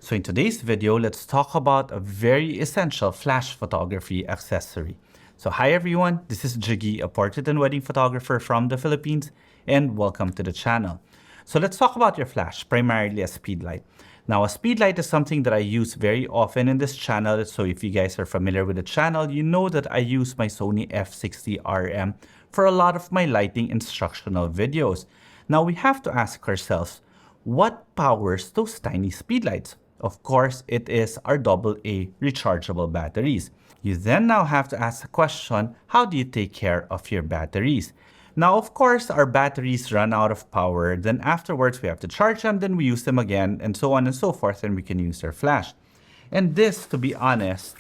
So in today's video, let's talk about a very essential flash photography accessory. So hi everyone, this is Jiggy, a portrait and wedding photographer from the Philippines, and welcome to the channel. So let's talk about your flash, primarily a speedlight. Now a speedlight is something that I use very often in this channel. So if you guys are familiar with the channel, you know that I use my Sony f60RM for a lot of my lighting instructional videos. Now we have to ask ourselves, what powers those tiny speedlights? Of course, it is our AA rechargeable batteries. You then now have to ask the question, how do you take care of your batteries? Now, of course, our batteries run out of power. Then afterwards, we have to charge them, then we use them again, and so on and so forth, and we can use our flash. And this, to be honest,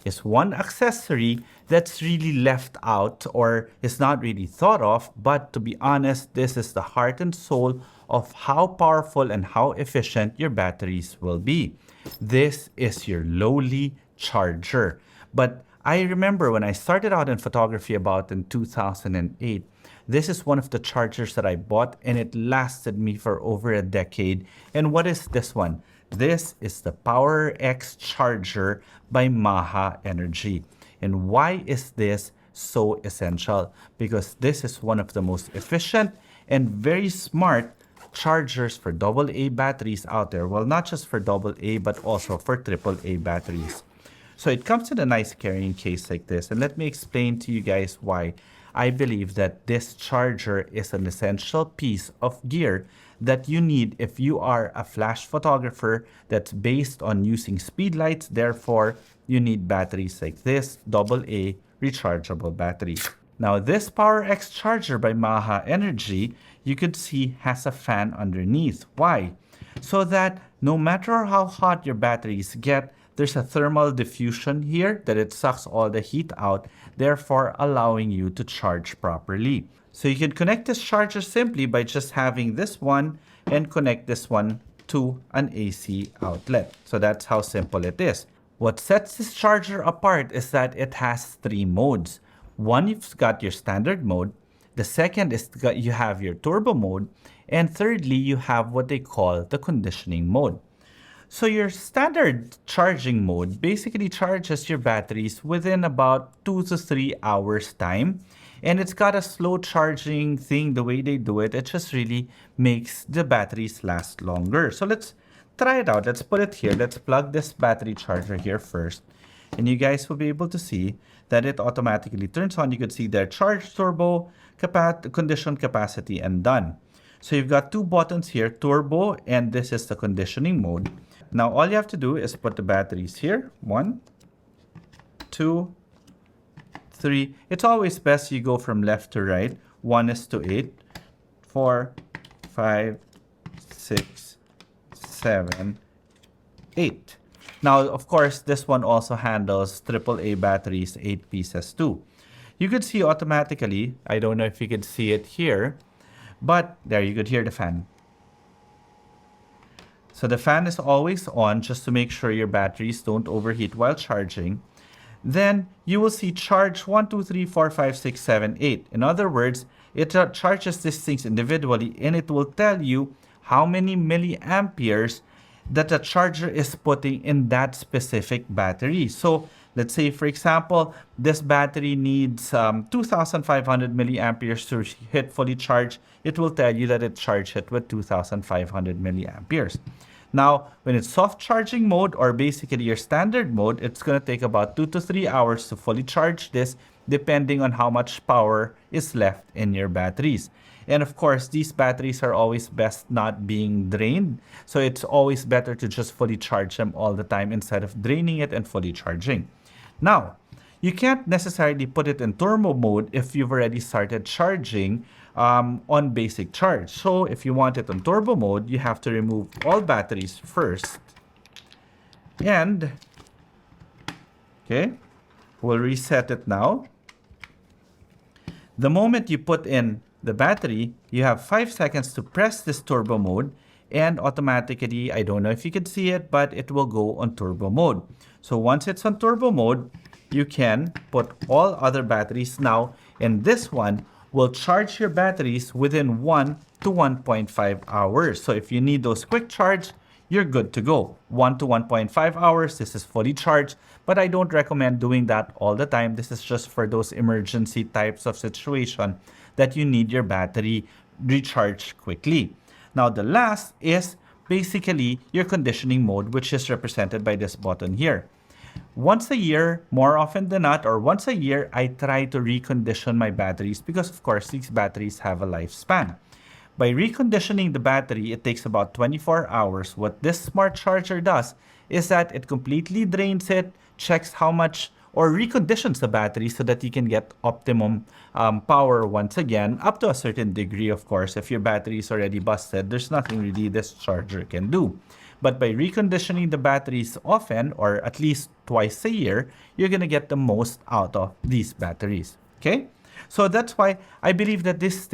is one accessory that's really left out or is not really thought of. But to be honest, this is the heart and soul of how powerful and how efficient your batteries will be. This is your lowly charger. But I remember when I started out in photography about in 2008, this is one of the chargers that I bought and it lasted me for over a decade. And what is this one? This is the Power X charger by Maha Energy. And why is this so essential? Because this is one of the most efficient and very smart chargers for AA batteries out there. Well, not just for AA, but also for AAA batteries. So it comes in a nice carrying case like this. And let me explain to you guys why I believe that this charger is an essential piece of gear that you need if you are a flash photographer that's based on using speedlights. Therefore, you need batteries like this, AA rechargeable battery. Now, this Power X charger by Maha Energy, you could see has a fan underneath. Why? So that no matter how hot your batteries get, there's a thermal diffusion here that it sucks all the heat out, therefore allowing you to charge properly. So you can connect this charger simply by just having this one and connect this one to an AC outlet. So that's how simple it is. What sets this charger apart is that it has three modes. One, you've got your standard mode. The second is you have your turbo mode. And thirdly, you have what they call the conditioning mode. So your standard charging mode basically charges your batteries within about 2 to 3 hours time. And it's got a slow charging thing. The way they do it, it just really makes the batteries last longer. So let's try it out. Let's put it here. Let's plug this battery charger here first. And you guys will be able to see that it automatically turns on. You could see there, charge, turbo, condition capacity, and done. So you've got two buttons here, turbo, and this is the conditioning mode. Now, all you have to do is put the batteries here. 1, 2, 3. It's always best you go from left to right. 1:8, 4, 5, 6, 7, 8. Now, of course, this one also handles AAA batteries, 8 pieces too. You could see automatically, I don't know if you could see it here, but there you could hear the fan. So the fan is always on just to make sure your batteries don't overheat while charging. Then you will see charge 1, 2, 3, 4, 5, 6, 7, 8. In other words, it charges these things individually and it will tell you how many milliamperes that the charger is putting in that specific battery. So let's say, for example, this battery needs 2,500 milliamperes to hit fully charged. It will tell you that it charged it with 2,500 milliamperes. Now, when it's soft charging mode or basically your standard mode, it's going to take about 2 to 3 hours to fully charge this, depending on how much power is left in your batteries. And of course, these batteries are always best not being drained. So it's always better to just fully charge them all the time instead of draining it and fully charging. Now, you can't necessarily put it in turbo mode if you've already started charging on basic charge. So if you want it on turbo mode, you have to remove all batteries first. And, okay, we'll reset it now. The moment you put in the battery, you have 5 seconds to press this turbo mode and automatically, I don't know if you can see it, but it will go on turbo mode. So once it's on turbo mode, you can put all other batteries now, and this one will charge your batteries within 1 to 1.5 hours. So if you need those quick charge, you're good to go. 1 to 1.5 hours, this is fully charged, but I don't recommend doing that all the time. This is just for those emergency types of situation that you need your battery recharged quickly. Now, the last is basically your conditioning mode, which is represented by this button here. Once a year, more often than not, or once a year, I try to recondition my batteries because, of course, these batteries have a lifespan. By reconditioning the battery, it takes about 24 hours. What this smart charger does is that it completely drains it, checks how much, or reconditions the battery so that you can get optimum power once again, up to a certain degree, of course. If your battery is already busted, there's nothing really this charger can do. But by reconditioning the batteries often, or at least twice a year, you're going to get the most out of these batteries. Okay? So that's why I believe that this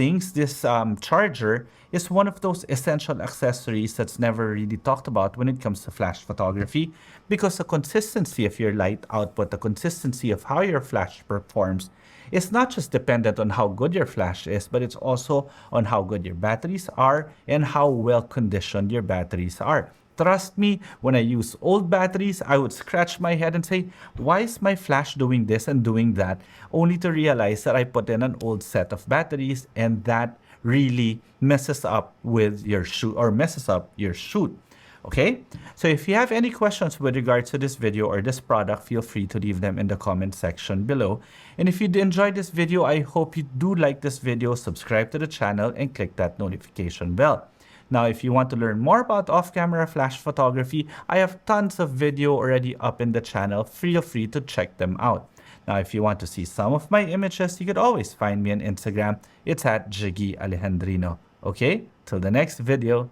charger is one of those essential accessories that's never really talked about when it comes to flash photography, because the consistency of your light output, the consistency of how your flash performs, is not just dependent on how good your flash is, but it's also on how good your batteries are and how well conditioned your batteries are. Trust me, when I use old batteries, I would scratch my head and say, why is my flash doing this and doing that? Only to realize that I put in an old set of batteries and that really messes up with your shoot or messes up your shoot. Okay, so if you have any questions with regards to this video or this product, feel free to leave them in the comment section below. And if you enjoyed this video, I hope you do like this video, subscribe to the channel, and click that notification bell. Now, if you want to learn more about off-camera flash photography, I have tons of video already up in the channel. Feel free to check them out. Now, if you want to see some of my images, you could always find me on Instagram. It's at Jiggy Alejandrino. Okay, till the next video.